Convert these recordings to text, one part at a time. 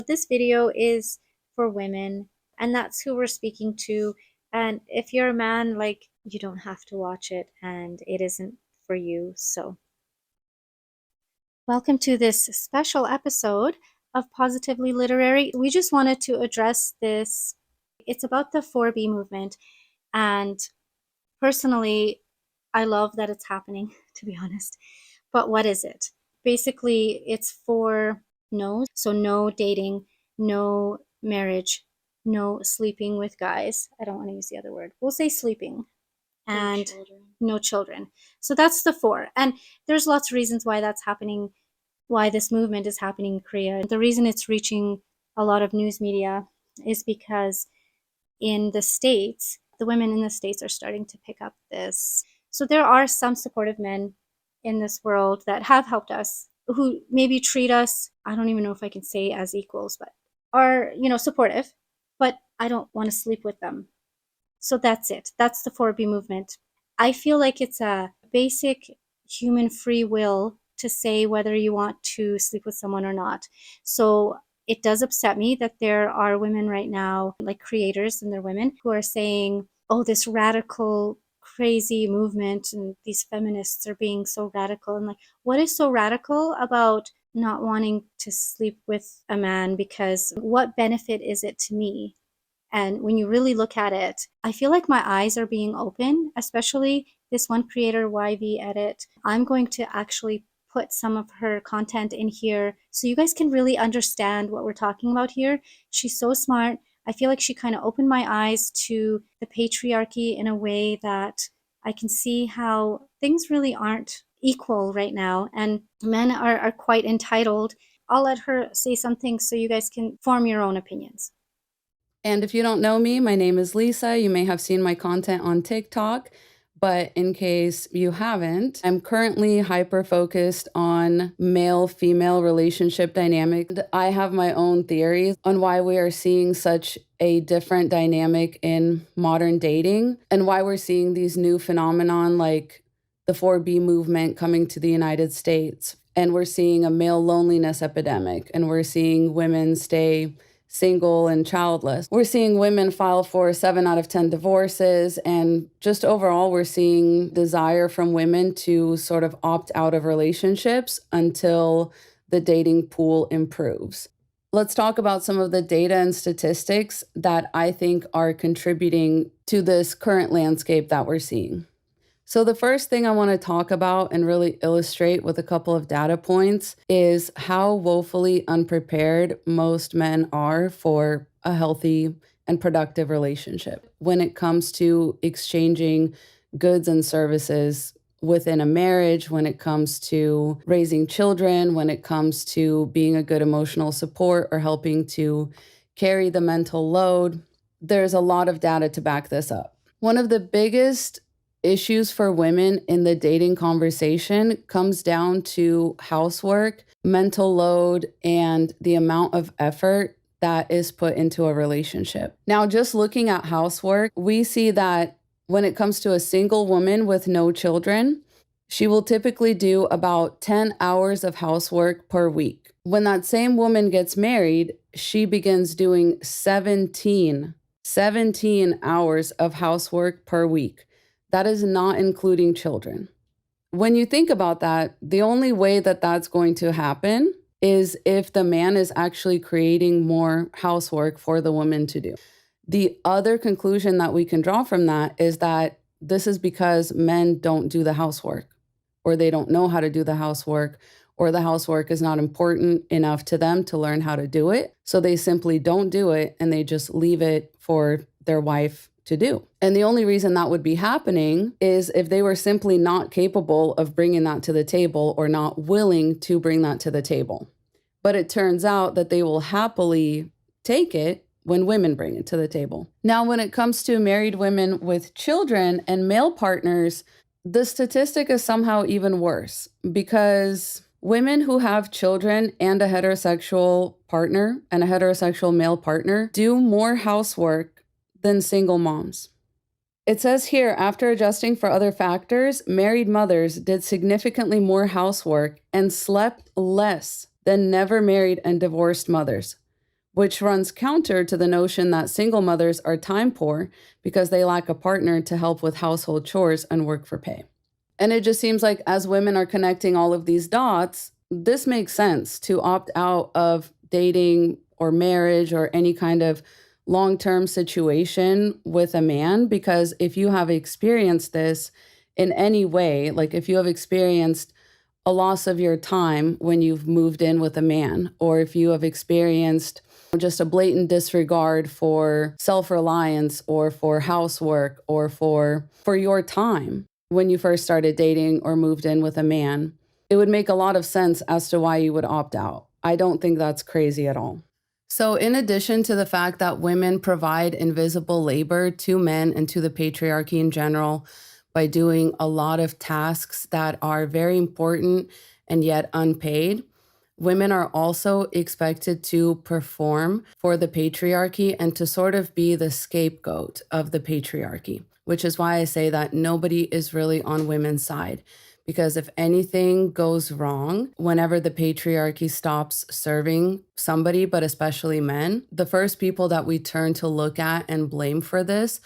This video is for women, and that's who we're speaking to. And if you're a man, like, you don't have to watch it, and it isn't for you. So, welcome to this special episode of Positively Literary. We just wanted to address this. It's about the 4B movement, and personally, I love that it's happening, to be honest. But what is it? Basically, it's for no. So, no dating, no marriage, no sleeping with guys. I don't want to use the other word. We'll say sleeping. And no children. So that's the 4. And there's lots of reasons why that's happening, why this movement is happening in Korea. The reason it's reaching a lot of news media is because in the States, the women in the States are starting to pick up this. So there are some supportive men in this world that have helped us, who maybe treat us, I don't even know if I can say as equals, but are, supportive, but I don't want to sleep with them. So that's it. That's the 4B movement. I feel like it's a basic human free will to say whether you want to sleep with someone or not. So it does upset me that there are women right now, like creators, and they're women who are saying, oh, this radical, crazy movement and these feminists are being so radical. And like, what is so radical about not wanting to sleep with a man? Because what benefit is it to me? And when you really look at it, I feel like my eyes are being open, especially this one creator, YV Edit. I'm going to actually put some of her content in here so you guys can really understand what we're talking about here. She's so smart. I feel like she kind of opened my eyes to the patriarchy in a way that I can see how things really aren't equal right now, and men are quite entitled. I'll let her say something so you guys can form your own opinions. And if you don't know me, my name is Lisa. You may have seen my content on TikTok, but in case you haven't, I'm currently hyper focused on male female relationship dynamic. I have my own theories on why we are seeing such a different dynamic in modern dating and why we're seeing these new phenomenon like the 4B movement coming to the United States. And we're seeing a male loneliness epidemic, and we're seeing women stay single and childless. We're seeing women file for 7 out of 10 divorces, and just overall, we're seeing desire from women to sort of opt out of relationships until the dating pool improves. Let's talk about some of the data and statistics that I think are contributing to this current landscape that we're seeing. So, the first thing I want to talk about and really illustrate with a couple of data points is how woefully unprepared most men are for a healthy and productive relationship when it comes to exchanging goods and services within a marriage, when it comes to raising children, when it comes to being a good emotional support or helping to carry the mental load. There's a lot of data to back this up. One of the biggest issues for women in the dating conversation comes down to housework, mental load, and the amount of effort that is put into a relationship. Now, just looking at housework, we see that when it comes to a single woman with no children, she will typically do about 10 hours of housework per week. When that same woman gets married, she begins doing 17 hours of housework per week. That is not including children. When you think about that, the only way that that's going to happen is if the man is actually creating more housework for the woman to do. The other conclusion that we can draw from that is that this is because men don't do the housework, or they don't know how to do the housework, or the housework is not important enough to them to learn how to do it. So they simply don't do it and they just leave it for their wife to do. And the only reason that would be happening is if they were simply not capable of bringing that to the table or not willing to bring that to the table. But it turns out that they will happily take it when women bring it to the table. Now, when it comes to married women with children and male partners, the statistic is somehow even worse because women who have children and a heterosexual partner and a heterosexual male partner do more housework than single moms. It says here, after adjusting for other factors, married mothers did significantly more housework and slept less than never married and divorced mothers. which runs counter to the notion that single mothers are time poor because they lack a partner to help with household chores and work for pay. And it just seems like as women are connecting all of these dots, this makes sense to opt out of dating or marriage or any kind of long term situation with a man. Because if you have experienced this in any way, like if you have experienced a loss of your time when you've moved in with a man, or if you have experienced just a blatant disregard for self-reliance or for housework or for your time when you first started dating or moved in with a man, it would make a lot of sense as to why you would opt out. I don't think that's crazy at all. So, in addition to the fact that women provide invisible labor to men and to the patriarchy in general by doing a lot of tasks that are very important and yet unpaid, women are also expected to perform for the patriarchy and to sort of be the scapegoat of the patriarchy, which is why I say that nobody is really on women's side. Because if anything goes wrong, whenever the patriarchy stops serving somebody, but especially men, the first people that we turn to look at and blame for this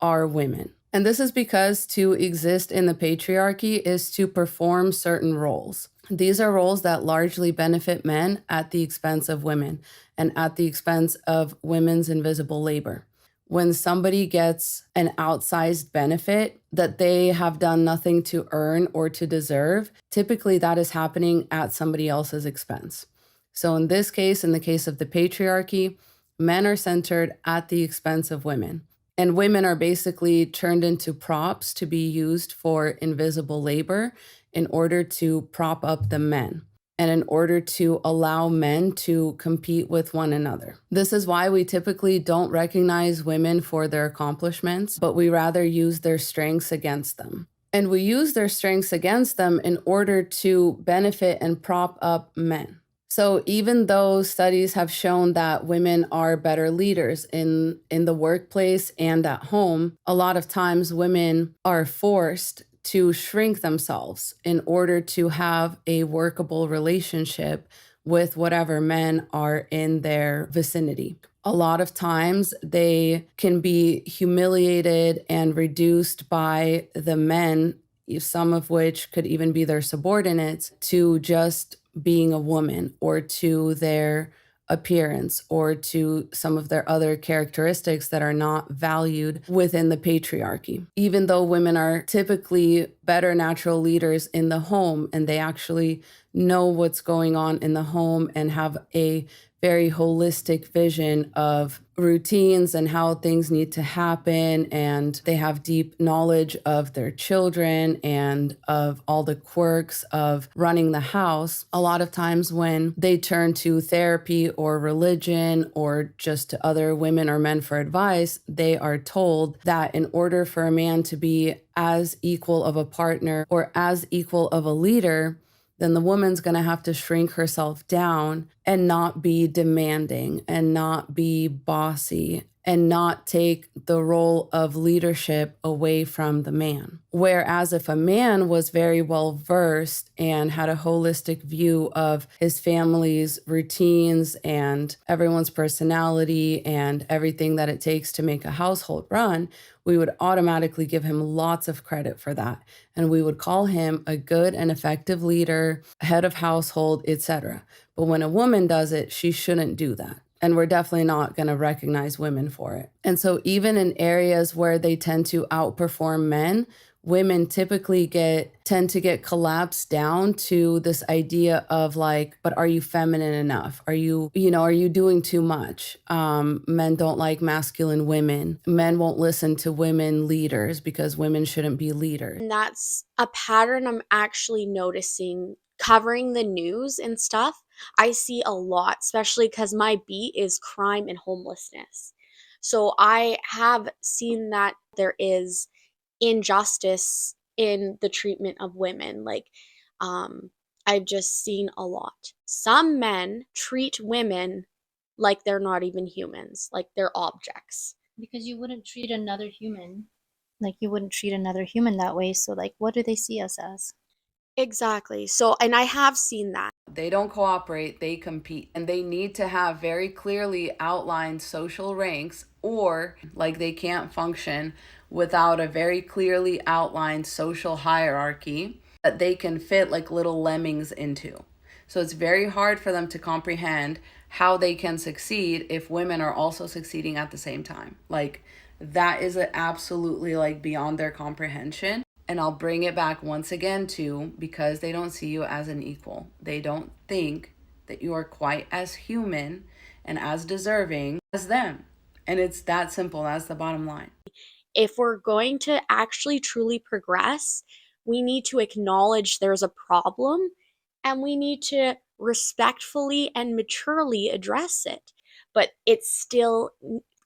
are women. And this is because to exist in the patriarchy is to perform certain roles. These are roles that largely benefit men at the expense of women and at the expense of women's invisible labor. When somebody gets an outsized benefit that they have done nothing to earn or to deserve, typically that is happening at somebody else's expense. So in this case, in the case of the patriarchy, men are centered at the expense of women. And women are basically turned into props to be used for invisible labor in order to prop up the men and in order to allow men to compete with one another. This is why we typically don't recognize women for their accomplishments, but we rather use their strengths against them. And we use their strengths against them in order to benefit and prop up men. So even though studies have shown that women are better leaders in the workplace and at home, a lot of times women are forced to shrink themselves in order to have a workable relationship with whatever men are in their vicinity. A lot of times they can be humiliated and reduced by the men, some of which could even be their subordinates, to just being a woman or to their appearance or to some of their other characteristics that are not valued within the patriarchy. Even though women are typically better natural leaders in the home and they actually know what's going on in the home and have a very holistic vision of routines and how things need to happen. And they have deep knowledge of their children and of all the quirks of running the house. A lot of times when they turn to therapy or religion or just to other women or men for advice, they are told that in order for a man to be as equal of a partner or as equal of a leader, then the woman's going to have to shrink herself down and not be demanding and not be bossy and not take the role of leadership away from the man. Whereas if a man was very well versed and had a holistic view of his family's routines and everyone's personality and everything that it takes to make a household run, we would automatically give him lots of credit for that. And we would call him a good and effective leader, head of household, etc. But when a woman does it, she shouldn't do that. And we're definitely not going to recognize women for it. And so even in areas where they tend to outperform men, women typically tend to get collapsed down to this idea of like, but are you feminine enough? Are you doing too much? Men don't like masculine women. Men won't listen to women leaders because women shouldn't be leaders. And that's a pattern I'm actually noticing covering the news and stuff. I see a lot, especially because my beat is crime and homelessness. So I have seen that there is injustice in the treatment of women. I've just seen a lot. Some men treat women like they're not even humans, like they're objects. Because you wouldn't treat another human like you wouldn't treat another human that way. So, like, what do they see us as? Exactly. So, and I have seen that. They don't cooperate, they compete. And they need to have very clearly outlined social ranks, or like they can't function without a very clearly outlined social hierarchy that they can fit like little lemmings into. So it's very hard for them to comprehend how they can succeed if women are also succeeding at the same time. Like that is absolutely like beyond their comprehension. And I'll bring it back once again to because they don't see you as an equal. They don't think that you are quite as human and as deserving as them. And it's that simple. That's the bottom line. If we're going to actually truly progress, we need to acknowledge there's a problem and we need to respectfully and maturely address it. But it's still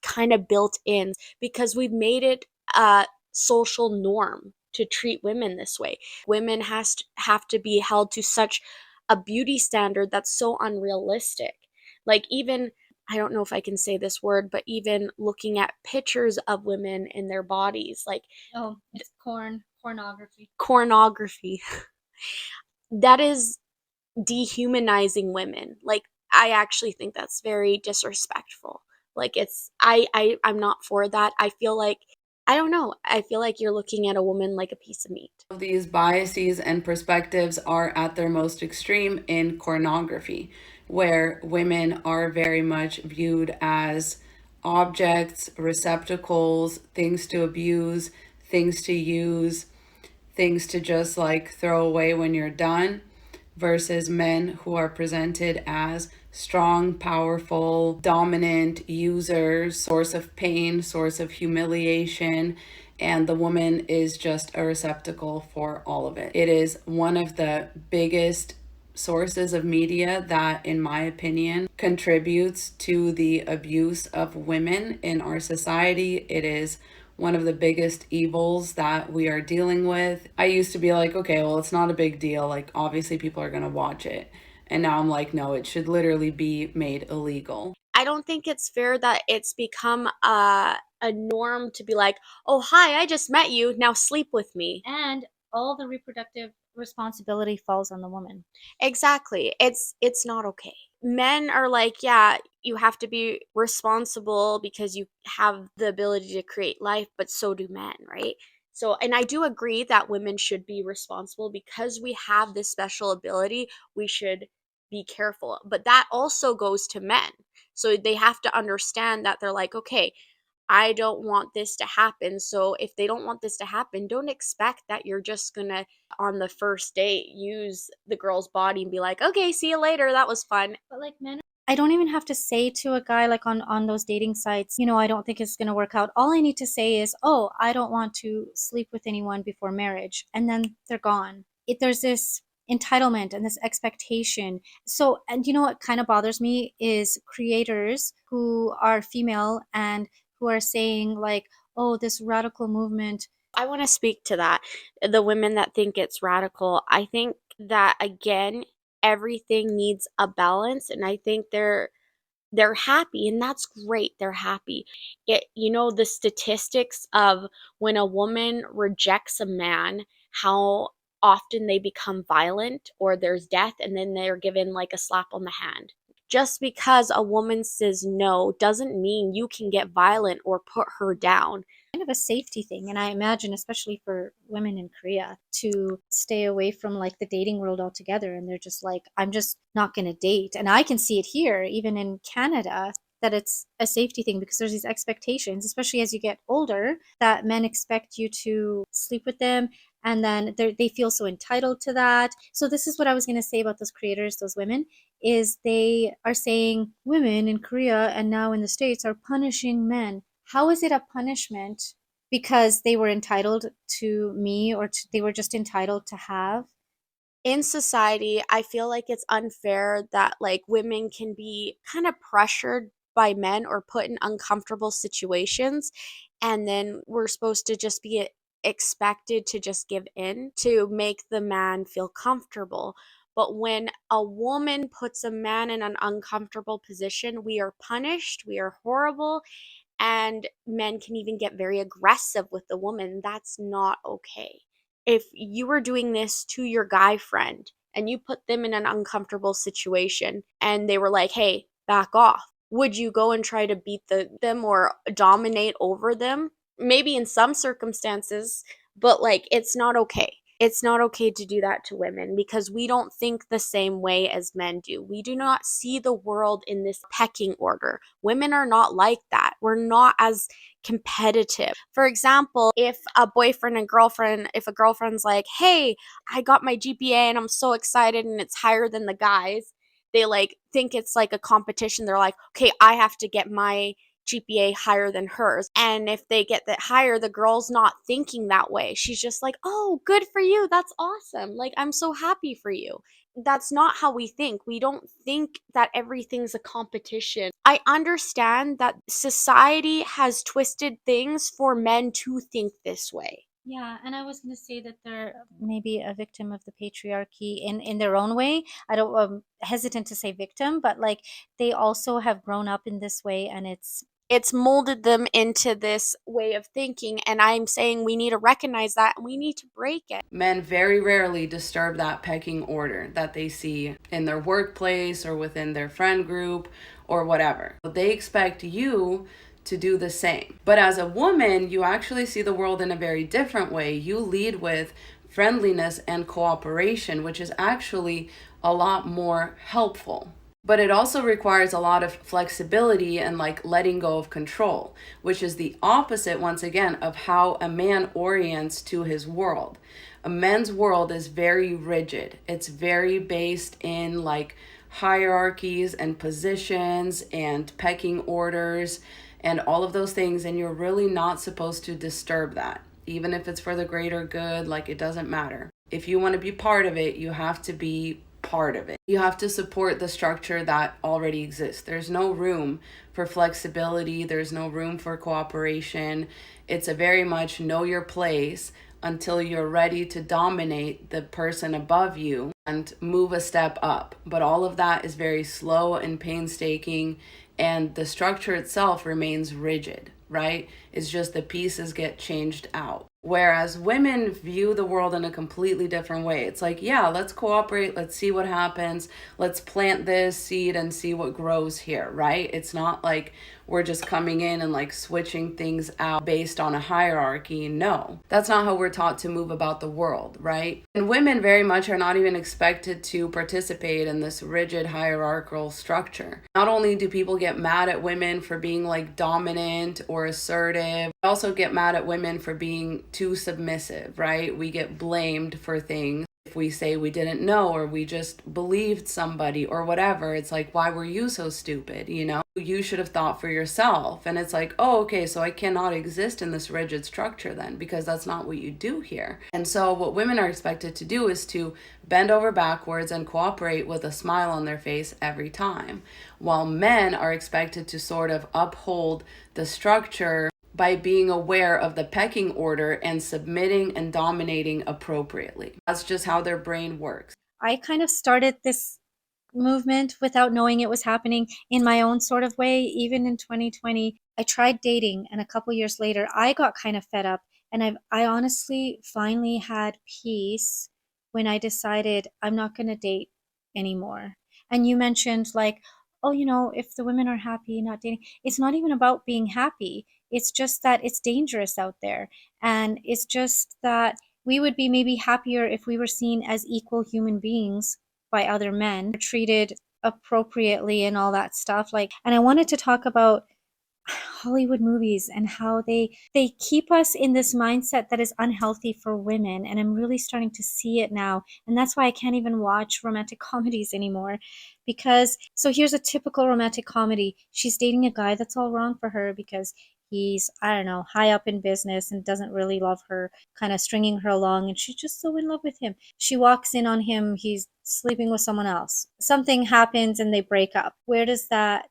kind of built in because we've made it a social norm to treat women this way. Women have to be held to such a beauty standard that's so unrealistic. Like even I don't know if I can say this word, but even looking at pictures of women in their bodies, like Oh, it's pornography. pornography, that is dehumanizing women. Like I actually think that's very disrespectful. Like I'm not for that. I feel like I don't know. I feel like you're looking at a woman like a piece of meat. These biases and perspectives are at their most extreme in pornography, where women are very much viewed as objects, receptacles, things to abuse, things to use, things to just like throw away when you're done, versus men who are presented as strong, powerful, dominant users, source of pain, source of humiliation, and the woman is just a receptacle for all of it. It is one of the biggest sources of media that, in my opinion, contributes to the abuse of women in our society. It is one of the biggest evils that we are dealing with. I used to be like, okay, well, it's not a big deal. Like, obviously, people are going to watch it. And now I'm like, no, it should literally be made illegal. I don't think it's fair that it's become a norm to be like, "Oh, hi, I just met you. Now sleep with me." And all the reproductive responsibility falls on the woman. Exactly. It's not okay. Men are like, yeah, you have to be responsible because you have the ability to create life, but so do men, right? So, and I do agree that women should be responsible because we have this special ability, we should be careful. But that also goes to men. So they have to understand that they're like, okay, I don't want this to happen. So if they don't want this to happen, don't expect that you're just gonna, on the first date, use the girl's body and be like, okay, see you later. That was fun. But like men, I don't even have to say to a guy like on those dating sites, you know, I don't think it's going to work out. All I need to say is, "Oh, I don't want to sleep with anyone before marriage." And then they're gone. There's this entitlement and this expectation. So, and you know what kind of bothers me is creators who are female and who are saying like, "Oh, this radical movement." I want to speak to that. The women that think it's radical, I think that again, everything needs a balance, and I think they're happy and that's great, they're happy. The statistics of when a woman rejects a man, how often they become violent or there's death and then they're given like a slap on the hand. Just because a woman says no doesn't mean you can get violent or put her down. Kind of a safety thing, and I imagine especially for women in Korea to stay away from like the dating world altogether, and they're just like, I'm just not going to date. And I can see it here even in Canada, that it's a safety thing because there's these expectations, especially as you get older, that men expect you to sleep with them, and then they feel so entitled to that. So this is what I was going to say about those creators, those women, is they are saying women in Korea and now in the States are punishing men. How is it a punishment because they were entitled to me, or they were just entitled to have? In society, I feel like it's unfair that like women can be kind of pressured by men or put in uncomfortable situations and then we're supposed to just be expected to just give in to make the man feel comfortable. But when a woman puts a man in an uncomfortable position, we are punished, we are horrible, and men can even get very aggressive with the woman. That's not okay. if you were doing this to your guy friend and you put them in an uncomfortable situation and they were like, hey, back off, would you go and try to beat them or dominate over them? Maybe in some circumstances, but like it's not okay. It's not okay to do that to women because we don't think the same way as men do. We do not see the world in this pecking order. Women are not like that. We're not as competitive. For example, if a boyfriend and girlfriend, if a girlfriend's like, hey, I got my GPA and I'm so excited and it's higher than the guys, they like think it's like a competition. They're like, okay, I have to get my GPA higher than hers. And if they get that higher, the girl's not thinking that way. She's just like, oh, good for you. That's awesome. Like, I'm so happy for you. That's not how we think. We don't think that everything's a competition. I understand that society has twisted things for men to think this way. Yeah, and I was going to say that they're maybe a victim of the patriarchy in their own way. I don't hesitant to say victim, but like they also have grown up in this way, and It's molded them into this way of thinking, and I'm saying we need to recognize that and we need to break it. Men very rarely disturb that pecking order that they see in their workplace or within their friend group or whatever. They expect you to do the same. But as a woman, you actually see the world in a very different way. You lead with friendliness and cooperation, which is actually a lot more helpful. But it also requires a lot of flexibility and like letting go of control, which is the opposite, once again, of how a man orients to his world. A man's world is very rigid. It's very based in like hierarchies and positions and pecking orders and all of those things. And you're really not supposed to disturb that. Even if it's for the greater good, like it doesn't matter. If you want to be part of it, you have to be part of it. You have to support the structure that already exists. There's no room for flexibility, there's no room for cooperation. It's a very much know your place until you're ready to dominate the person above you and move a step up. But all of that is very slow and painstaking, and the structure itself remains rigid, right? It's just the pieces get changed out. Whereas women view the world in a completely different way. It's like, yeah, let's cooperate, let's see what happens, let's plant this seed and see what grows here, right? It's not like we're just coming in and like switching things out based on a hierarchy. No, that's not how we're taught to move about the world, right? And women very much are not even expected to participate in this rigid hierarchical structure. Not only do people get mad at women for being like dominant or assertive, they also get mad at women for being too submissive, right? We get blamed for things. If we say we didn't know or we just believed somebody or whatever, it's like, why were you so stupid? You know, you should have thought for yourself. And it's like, oh, okay, so I cannot exist in this rigid structure then because that's not what you do here. And so what women are expected to do is to bend over backwards and cooperate with a smile on their face every time, while men are expected to sort of uphold the structure by being aware of the pecking order and submitting and dominating appropriately. That's just how their brain works. I kind of started this movement without knowing it was happening in my own sort of way. Even in 2020, I tried dating, and a couple years later, I got kind of fed up. And I honestly finally had peace when I decided I'm not going to date anymore. And you mentioned, like, oh, if the women are happy not dating, it's not even about being happy. It's just that it's dangerous out there. And it's just that we would be maybe happier if we were seen as equal human beings by other men, treated appropriately and all that stuff. Like, and I wanted to talk about Hollywood movies and how they keep us in this mindset that is unhealthy for women, and I'm really starting to see it now. And that's why I can't even watch romantic comedies anymore, because so here's a typical romantic comedy. She's dating a guy that's all wrong for her because he's, I don't know, high up in business and doesn't really love her, kind of stringing her along, and she's just so in love with him. She walks in on him, he's sleeping with someone else. Something happens and they break up. Where does that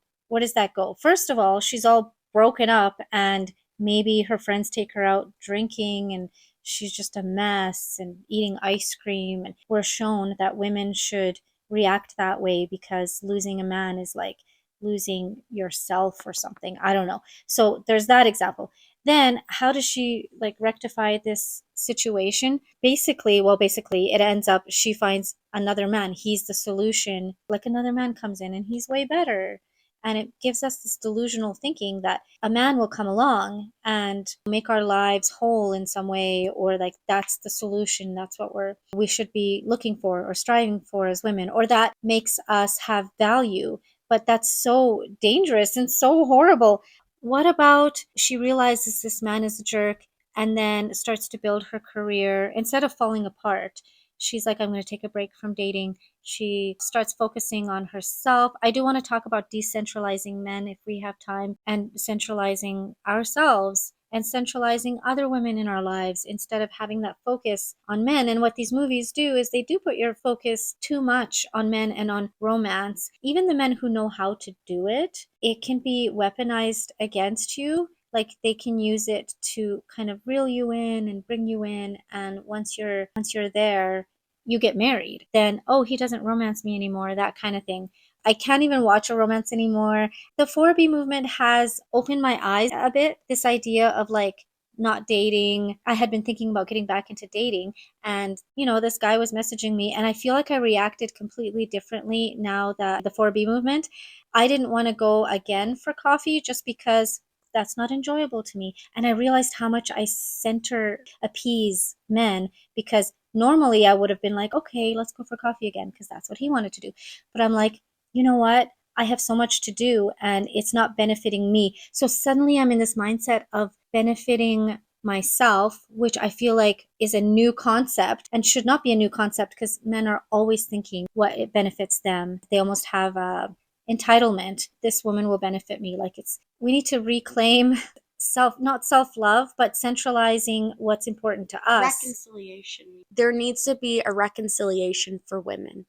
go? First of all, she's all broken up, and maybe her friends take her out drinking, and she's just a mess and eating ice cream. And we're shown that women should react that way because losing a man is like losing yourself or something. I don't know. So there's that example. Then how does she like rectify this situation? Basically, it ends up she finds another man. He's the solution. Like another man comes in and he's way better. And it gives us this delusional thinking that a man will come along and make our lives whole in some way, or like that's the solution. That's what we should be looking for or striving for as women, or that makes us have value. But that's so dangerous and so horrible. What about she realizes this man is a jerk and then starts to build her career instead of falling apart? She's like, I'm going to take a break from dating. She starts focusing on herself. I do want to talk about decentralizing men if we have time, and centralizing ourselves and centralizing other women in our lives instead of having that focus on men. And what these movies do is they do put your focus too much on men and on romance. Even the men who know how to do it, it can be weaponized against you. Like they can use it to kind of reel you in and bring you in, and once you're there, you get married. Then, oh, he doesn't romance me anymore, that kind of thing. I can't even watch a romance anymore. The 4B movement has opened my eyes a bit. This idea of like not dating. I had been thinking about getting back into dating, and this guy was messaging me, and I feel like I reacted completely differently now that the 4B movement. I didn't want to go again for coffee just because that's not enjoyable to me. And I realized how much I center appease men, because normally I would have been like, okay, let's go for coffee again because that's what he wanted to do. But I'm like, you know what? I have so much to do and it's not benefiting me. So suddenly I'm in this mindset of benefiting myself, which I feel like is a new concept and should not be a new concept, because men are always thinking what it benefits them. They almost have a entitlement. This woman will benefit me. Like we need to reclaim not self-love, but centralizing what's important to us. Reconciliation. There needs to be a reconciliation for women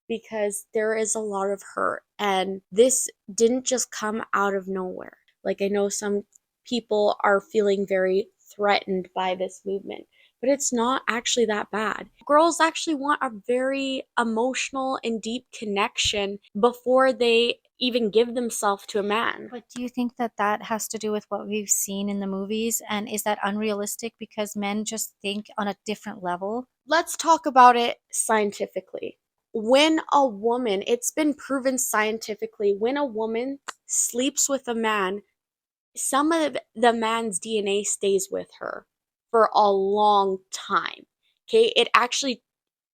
because there is a lot of hurt, and this didn't just come out of nowhere. Like, I know some people are feeling very threatened by this movement, but it's not actually that bad. Girls actually want a very emotional and deep connection before they even give themselves to a man. But do you think that that has to do with what we've seen in the movies? And is that unrealistic because men just think on a different level? Let's talk about it scientifically. When a woman, it's been proven scientifically, when a woman sleeps with a man, some of the man's DNA stays with her for a long time. Okay, it actually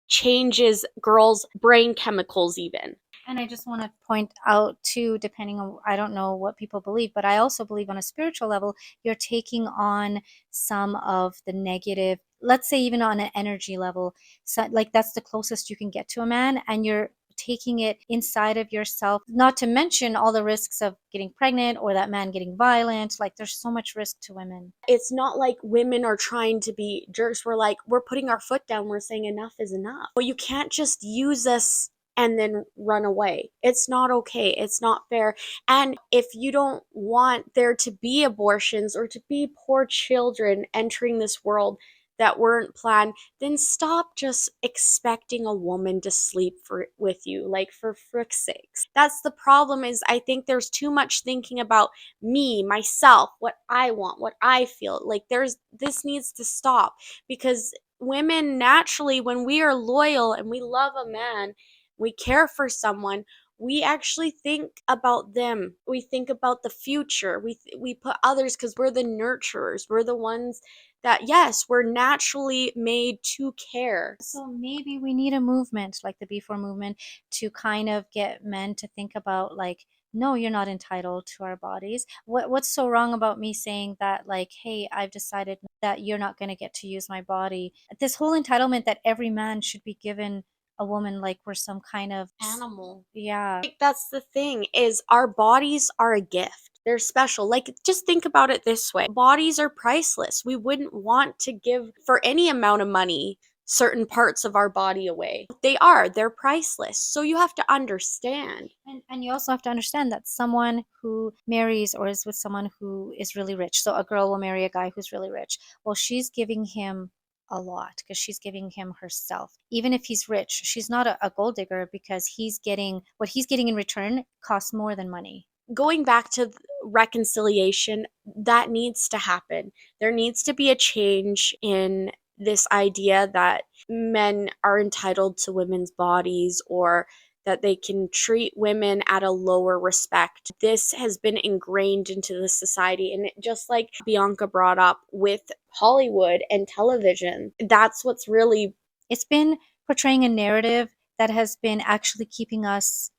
changes girls' brain chemicals, even. And I just want to point out too, depending on, I don't know what people believe, but I also believe on a spiritual level, you're taking on some of the negative, let's say even on an energy level. So like that's the closest you can get to a man, and you're taking it inside of yourself, not to mention all the risks of getting pregnant or that man getting violent. Like there's so much risk to women. It's not like women are trying to be jerks. We're putting our foot down. We're saying enough is enough. Well, you can't just use us and then run away. It's not okay. It's not fair. And if you don't want there to be abortions or to be poor children entering this world that weren't planned, then stop just expecting a woman to sleep with you, like, for frick's sakes. That's the problem. Is I think there's too much thinking about me, myself, what I want, what I feel. Like, this needs to stop, because women naturally, when we are loyal and we love a man, we care for someone, we actually think about them. We think about the future. We put others, because we're the nurturers. We're the ones that, yes, we're naturally made to care. So maybe we need a movement like the B4 movement to kind of get men to think about like, no, you're not entitled to our bodies. What's so wrong about me saying that, like, hey, I've decided that you're not going to get to use my body. This whole entitlement that every man should be given a woman like we're some kind of Animal. yeah. Like, that's the thing, is our bodies are a gift. They're special. Like, just think about it this way. Bodies are priceless. We wouldn't want to give for any amount of money certain parts of our body away. They're priceless. So you have to understand. And you also have to understand that someone who marries or is with someone who is really rich, so a girl will marry a guy who's really rich, well, she's giving him a lot because she's giving him herself. Even if he's rich, she's not a gold digger, because he's getting what he's getting in return costs more than money. going back to reconciliation, that needs to happen. There needs to be a change in this idea that men are entitled to women's bodies or that they can treat women at a lower respect. This has been ingrained into the society. And just like Bianca brought up with Hollywood and television, that's what's really. It's been portraying a narrative that has been actually keeping us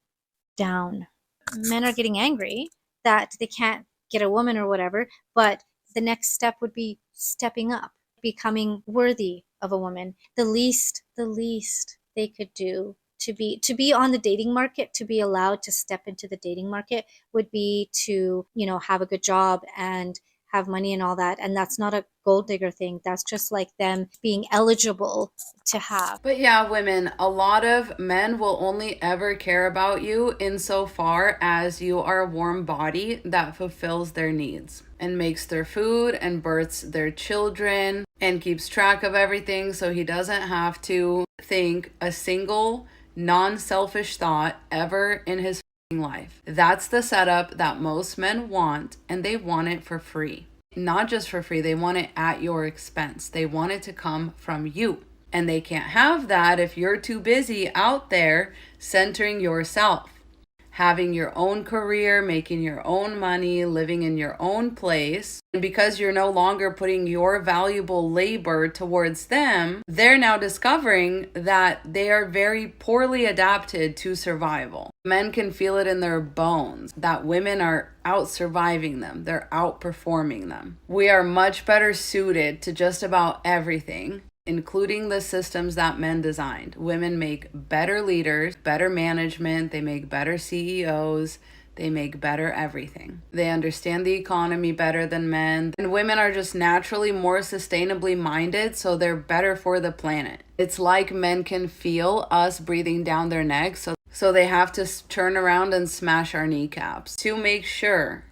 down. Men are getting angry that they can't get a woman or whatever, but the next step would be stepping up, becoming worthy of a woman. The least they could do to be on the dating market, to be allowed to step into the dating market would be to, have a good job and have money and all that. And that's not a gold digger thing. That's just like them being eligible to have. But yeah, women, a lot of men will only ever care about you insofar as you are a warm body that fulfills their needs and makes their food and births their children and keeps track of everything so he doesn't have to think a single non-selfish thought ever in his life. That's the setup that most men want, and they want it for free. Not just for free, they want it at your expense. They want it to come from you. And they can't have that if you're too busy out there centering yourself, having your own career, making your own money, living in your own place. And because you're no longer putting your valuable labor towards them, they're now discovering that they are very poorly adapted to survival. Men can feel it in their bones that women are out surviving them. They're outperforming them. We are much better suited to just about everything, including the systems that men designed. Women make better leaders, better management, they make better CEOs, they make better everything. They understand the economy better than men. And women are just naturally more sustainably minded, so they're better for the planet. It's like men can feel us breathing down their necks, so they have to turn around and smash our kneecaps to make sure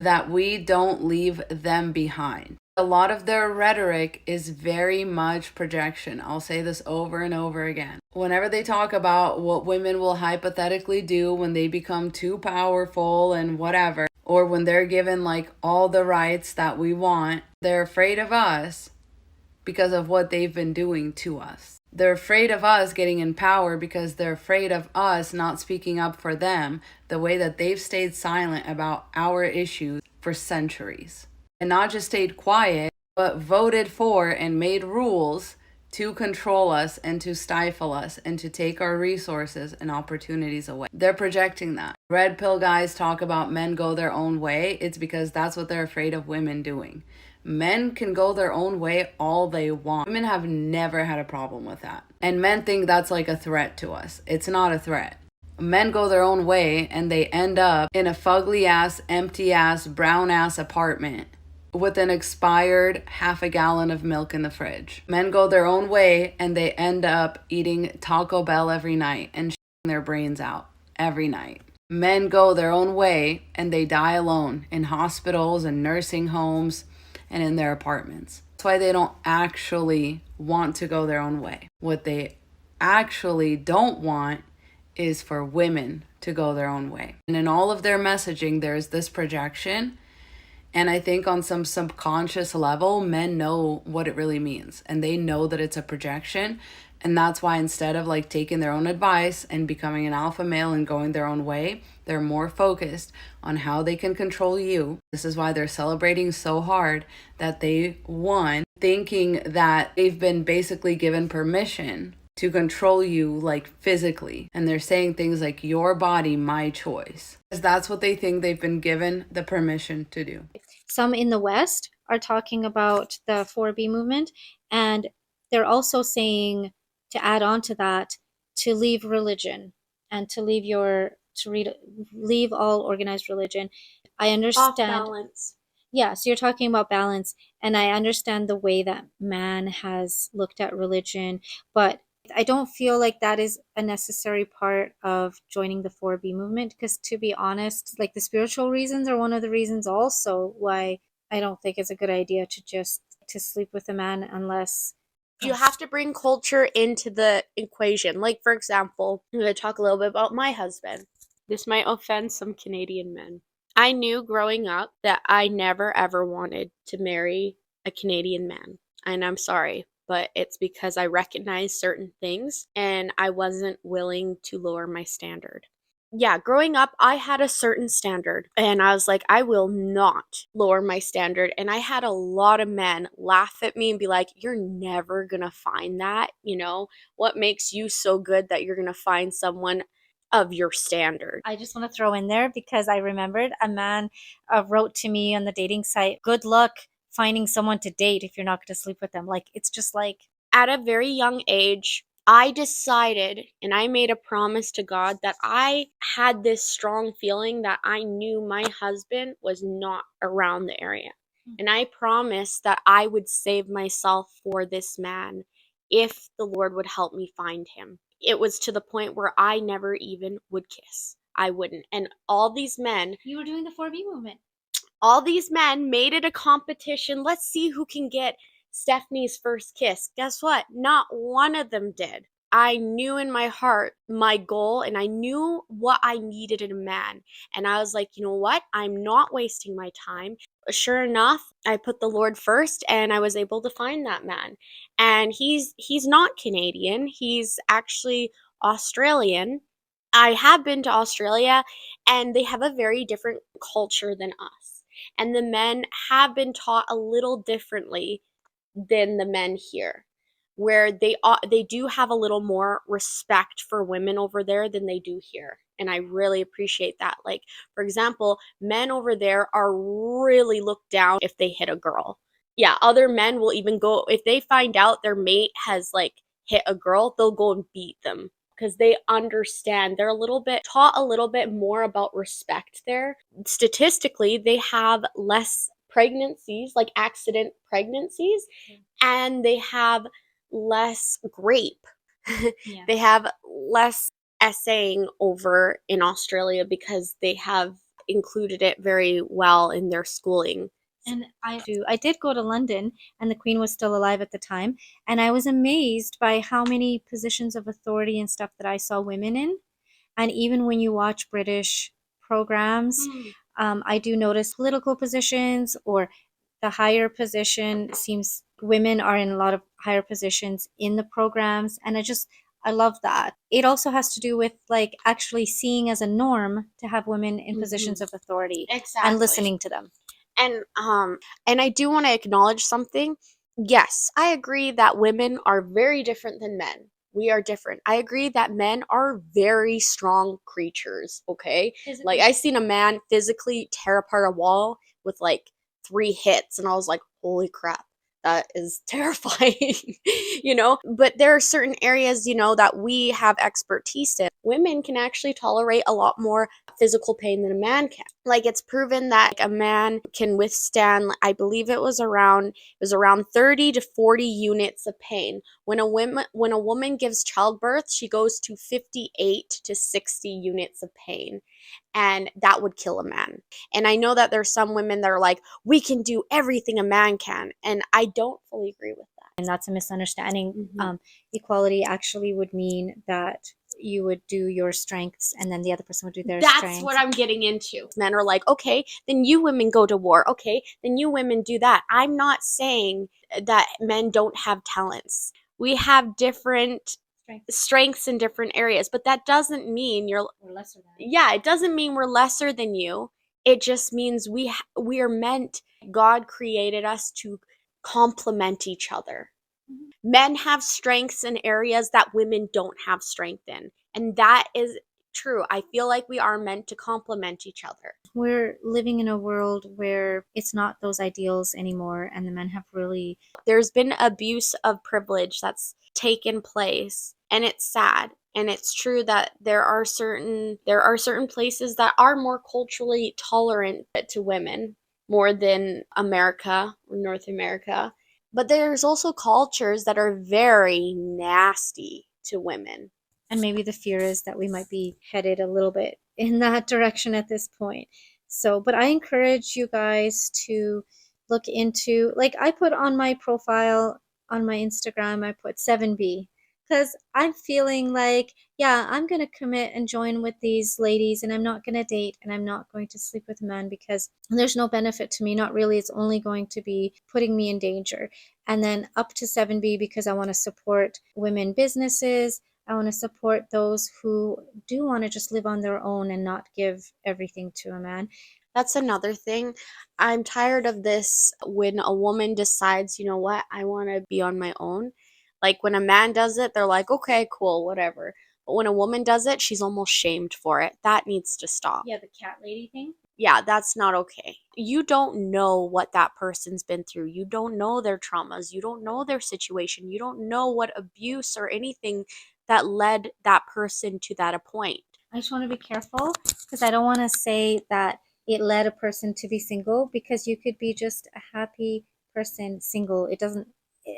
that we don't leave them behind. A lot of their rhetoric is very much projection. I'll say this over and over again. Whenever they talk about what women will hypothetically do when they become too powerful and whatever, or when they're given like all the rights that we want, they're afraid of us because of what they've been doing to us. They're afraid of us getting in power because they're afraid of us not speaking up for them the way that they've stayed silent about our issues for centuries. And not just stayed quiet, but voted for and made rules to control us and to stifle us and to take our resources and opportunities away. They're projecting that. Red pill guys talk about men go their own way. It's because that's what they're afraid of women doing. Men can go their own way all they want. Women have never had a problem with that. And men think that's like a threat to us. It's not a threat. Men go their own way and they end up in a fugly ass, empty ass, brown ass apartment with an expired half a gallon of milk in the fridge. Men go their own way and they end up eating Taco Bell every night and shitting their brains out every night. Men go their own way and they die alone in hospitals and nursing homes and in their apartments. That's why they don't actually want to go their own way. What they actually don't want is for women to go their own way. And in all of their messaging, there's this projection. And I think on some subconscious level, men know what it really means. And they know that it's a projection. And that's why instead of like taking their own advice and becoming an alpha male and going their own way, they're more focused on how they can control you. This is why they're celebrating so hard that they won, thinking that they've been basically given permission to control you like physically. And they're saying things like, your body, my choice. Because that's what they think they've been given the permission to do. Some in the West are talking about the 4B movement, and they're also saying, to add on to that, to leave religion and to leave all organized religion. I Off understand. balance. Yeah, so you're talking about balance, and I understand the way that man has looked at religion, but I don't feel like that is a necessary part of joining the 4B movement, because to be honest, like the spiritual reasons are one of the reasons also why I don't think it's a good idea to just to sleep with a man unless You have to bring culture into the equation. Like, for example, I'm going to talk a little bit about my husband. This might offend some Canadian men. I knew growing up that I never ever wanted to marry a Canadian man. And I'm sorry, but it's because I recognized certain things and I wasn't willing to lower my standard. Yeah, growing up, I had a certain standard, and I was like, I will not lower my standard. And I had a lot of men laugh at me and be like, you're never gonna find that. What makes you so good that you're gonna find someone of your standard? I just want to throw in there because I remembered a man wrote to me on the dating site, good luck finding someone to date if you're not going to sleep with them. Like, it's just like, At a very young age, I decided and I made a promise to God that I had this strong feeling that I knew my husband was not around the area. And I promised that I would save myself for this man if the Lord would help me find him. It was to the point where I never even would kiss. I wouldn't. And you were doing the 4B movement. all these men made it a competition. Let's see who can get Stephanie's first kiss. Guess what? Not one of them did. I knew in my heart my goal and I knew what I needed in a man. And I was like, you know what? I'm not wasting my time. Sure enough, I put the Lord first and I was able to find that man. And he's not Canadian. He's actually Australian. I have been to Australia and they have a very different culture than us. And the men have been taught a little differently than the men here, where they do have a little more respect for women over there than they do here. And I really appreciate that. Like, for example, men over there are really looked down if they hit a girl. Yeah, other men will even go if they find out their mate has like hit a girl, they'll go and beat them because they understand. They're a little bit taught a little bit more about respect there. Statistically, they have less pregnancies, like accident pregnancies, and they have less rape. Yeah. They have less essaying over in Australia because they have included it very well in their schooling. And I did go to London, and the Queen was still alive at the time, and I was amazed by how many positions of authority and stuff that I saw women in. And even when you watch British programs, I do notice political positions or the higher position seems women are in a lot of higher positions in the programs. And I love that. It also has to do with like actually seeing as a norm to have women in positions of authority and listening to them. And I do want to acknowledge something. Yes, I agree that women are very different than men. We are different. I agree that men are very strong creatures, okay? Like I seen a man physically tear apart a wall with like 3 hits and I was like, "Holy crap. That is terrifying." But there are certain areas, that we have expertise in. Women can actually tolerate a lot more physical pain than a man can. Like it's proven that a man can withstand, I believe it was around 30 to 40 units of pain. When a woman gives childbirth, she goes to 58 to 60 units of pain. And that would kill a man. And I know that there's some women that are like, we can do everything a man can. And I don't fully agree with that. And that's a misunderstanding. Mhm. Equality actually would mean that you would do your strengths and then the other person would do their That's strengths. what I'm getting into. Men are like, okay, then you women go to war. Okay, then you women do that. I'm not saying that men don't have talents. We have different strengths in different areas, but that doesn't mean We're lesser than. yeah, it doesn't mean we're lesser than you. It just means we are meant. God created us to complement each other. Men have strengths in areas that women don't have strength in, and that is true. I feel like we are meant to complement each other. We're living in a world where it's not those ideals anymore, and the men have really. There's been abuse of privilege that's taken place, and it's sad. And it's true that there are certain places that are more culturally tolerant to women more than America or North America. But there's also cultures that are very nasty to women. And maybe the fear is that we might be headed a little bit in that direction at this point. So, but I encourage you guys to look into, like I put on my profile on my Instagram, I put 7B. Because I'm feeling like, yeah, I'm going to commit and join with these ladies, and I'm not going to date, and I'm not going to sleep with men because there's no benefit to me. Not really. It's only going to be putting me in danger. And then up to 7B because I want to support women businesses. I want to support those who do want to just live on their own and not give everything to a man. That's another thing. I'm tired of this when a woman decides, you know what, I want to be on my own. Like when a man does it, they're like, okay, cool, whatever. But when a woman does it, she's almost shamed for it. That needs to stop. Yeah, the cat lady thing. Yeah, that's not okay. You don't know what that person's been through. You don't know their traumas. You don't know their situation. You don't know what abuse or anything that led that person to that point. I just want to be careful because I don't want to say that it led a person to be single because you could be just a happy person single. It doesn't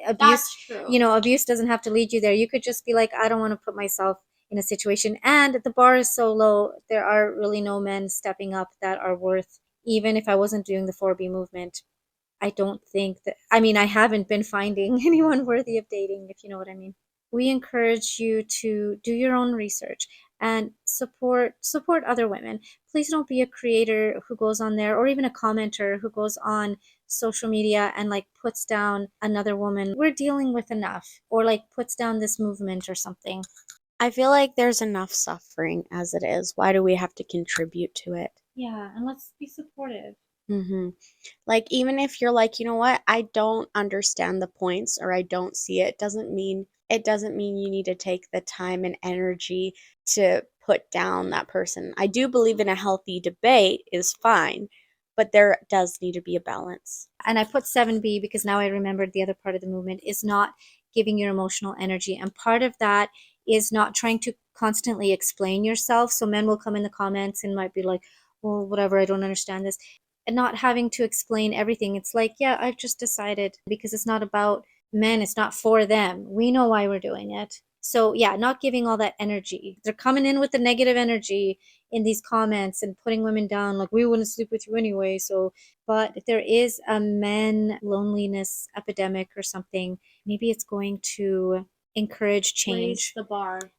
abuse, That's true. abuse doesn't have to lead you there. You could just be like, I don't want to put myself in a situation. And the bar is so low, there are really no men stepping up that are worth, even if I wasn't doing the 4B movement. I don't think that, I mean, I haven't been finding anyone worthy of dating, if you know what I mean. We encourage you to do your own research and support other women. Please don't be a creator who goes on there or even a commenter who goes on social media and like puts down another woman. We're dealing with enough or like puts down this movement or something. I feel like there's enough suffering as it is. Why do we have to contribute to it? Yeah, and let's be supportive. Mm-hmm. Like, even if you're like, you know what, I don't understand the points or I don't see it, doesn't mean you need to take the time and energy to put down that person. I do believe in a healthy debate is fine, but there does need to be a balance. And I put 7B because now I remembered the other part of the movement is not giving your emotional energy. And part of that is not trying to constantly explain yourself. So men will come in the comments and might be like, well, whatever, I don't understand this. And not having to explain everything. It's like, yeah, I've just decided because it's not about men, it's not for them. We know why we're doing it. So, yeah, not giving all that energy. They're coming in with the negative energy in these comments and putting women down, like, we wouldn't sleep with you anyway. So, but if there is a men loneliness epidemic or something, maybe it's going to encourage change.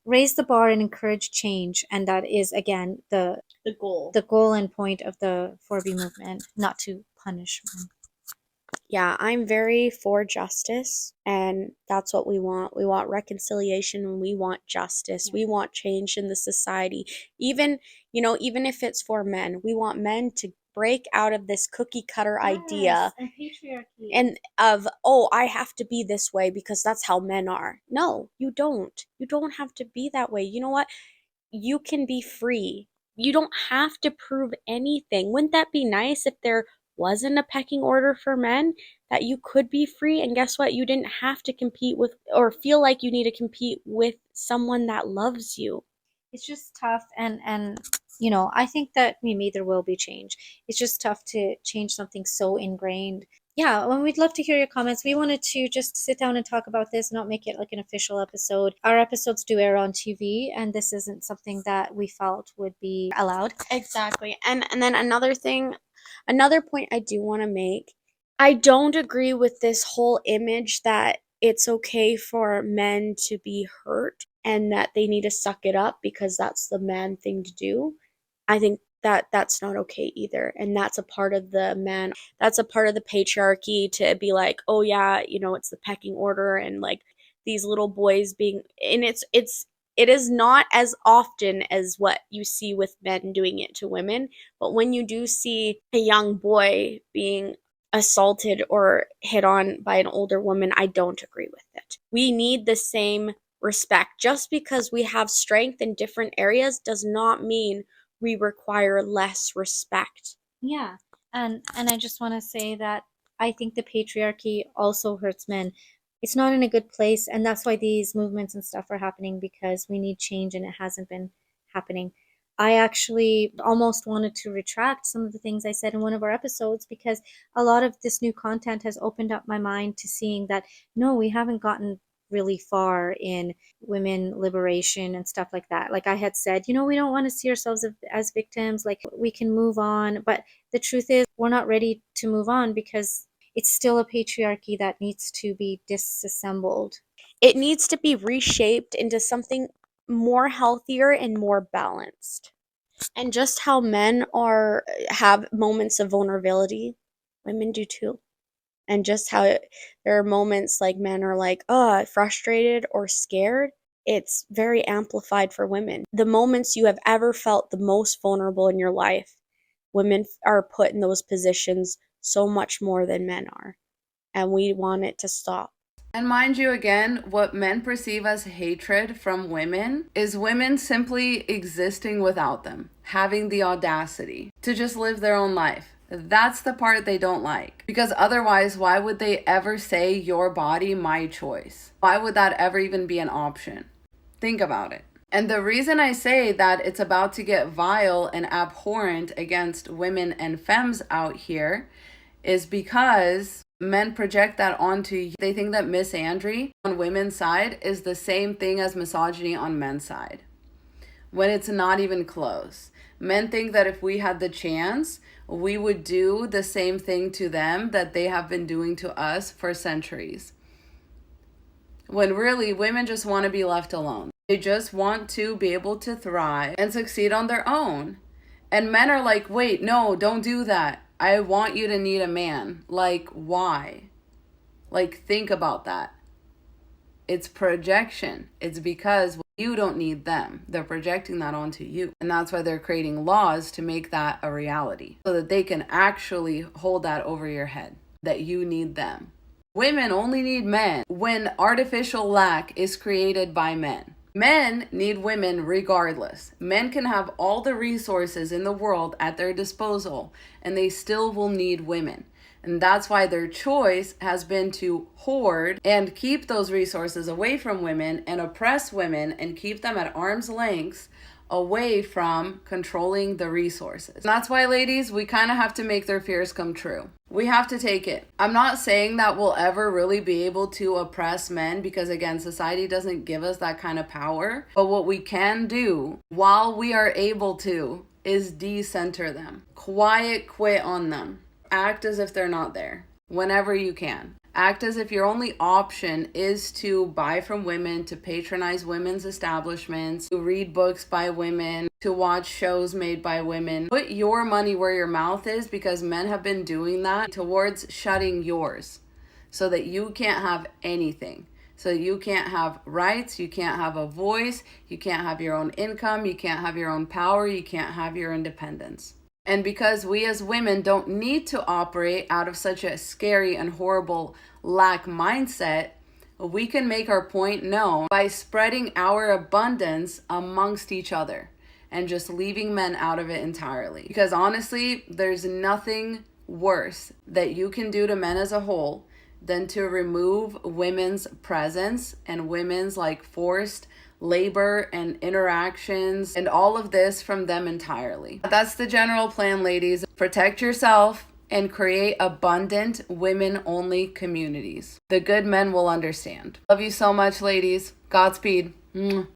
Raise the bar and encourage change. And that is again The goal. the goal and point of the 4B movement, not to punish men. Yeah, I'm very for justice, and that's what we want. We want reconciliation and we want justice. Yeah. We want change in the society. Even if it's for men, we want men to break out of this cookie cutter idea And patriarchy. and of, oh, I have to be this way because that's how men are. No, you don't. You don't have to be that way. You know what? You can be free. You don't have to prove anything. Wouldn't that be nice if there wasn't a pecking order for men? That you could be free, and guess what? You didn't have to compete with or feel like you need to compete with someone that loves you. It's just tough, and I think that maybe there will be change. It's just tough to change something so ingrained. Yeah, well, we'd love to hear your comments. We wanted to just sit down and talk about this, not make it like an official episode. Our episodes do air on TV, and this isn't something that we felt would be allowed. Exactly. And then another point I do want to make. I don't agree with this whole image that it's okay for men to be hurt and that they need to suck it up because that's the man thing to do. I think that that's not okay either. And that's a part of the patriarchy to be like, oh yeah, it's the pecking order and like these little boys being, and it is not as often as what you see with men doing it to women, but when you do see a young boy being assaulted or hit on by an older woman, I don't agree with it. We need the same respect. Just because we have strength in different areas does not mean we require less respect. Yeah. And I just want to say that I think the patriarchy also hurts men. It's not in a good place, and that's why these movements and stuff are happening because we need change and it hasn't been happening. I actually almost wanted to retract some of the things I said in one of our episodes because a lot of this new content has opened up my mind to seeing that no, we haven't gotten really far in women liberation and stuff like that. Like I had said, we don't want to see ourselves as victims, like we can move on. But the truth is, we're not ready to move on because it's still a patriarchy that needs to be disassembled. It needs to be reshaped into something more healthier and more balanced. And just how men are have moments of vulnerability, women do too. And just how there are moments like men are like, oh, frustrated or scared. It's very amplified for women. The moments you have ever felt the most vulnerable in your life, women are put in those positions so much more than men are. And we want it to stop. And mind you, again, what men perceive as hatred from women is women simply existing without them, having the audacity to just live their own life. That's the part they don't like. Because otherwise, why would they ever say, your body, my choice? Why would that ever even be an option? Think about it. And the reason I say that it's about to get vile and abhorrent against women and femmes out here is because men project that onto you. They think that misandry on women's side is the same thing as misogyny on men's side, when it's not even close. Men think that if we had the chance, we would do the same thing to them that they have been doing to us for centuries. When really, women just want to be left alone. They just want to be able to thrive and succeed on their own. And men are like, wait, no, don't do that. I want you to need a man. Like, why? Like, think about that. It's projection. It's because you don't need them. They're projecting that onto you. And that's why they're creating laws to make that a reality, so that they can actually hold that over your head, that you need them. Women only need men when artificial lack is created by men. Men need women regardless. Men can have all the resources in the world at their disposal, and they still will need women. And that's why their choice has been to hoard and keep those resources away from women and oppress women and keep them at arm's length away from controlling the resources. And that's why, ladies, we kind of have to make their fears come true. We have to take it. I'm not saying that we'll ever really be able to oppress men, because again, society doesn't give us that kind of power. But what we can do while we are able to is decenter them. Quiet quit on them. Act as if they're not there whenever you can. Act as if your only option is to buy from women, to patronize women's establishments, to read books by women, to watch shows made by women. Put your money where your mouth is, because men have been doing that towards shutting yours, so that you can't have anything. So you can't have rights, you can't have a voice, you can't have your own income, you can't have your own power, you can't have your independence. And because we as women don't need to operate out of such a scary and horrible lack mindset, we can make our point known by spreading our abundance amongst each other and just leaving men out of it entirely. Because honestly, there's nothing worse that you can do to men as a whole than to remove women's presence and women's forced labor and interactions and all of this from them entirely. That's the general plan, ladies. Protect yourself and create abundant women-only communities. The good men will understand. Love you so much, ladies. Godspeed. Mwah.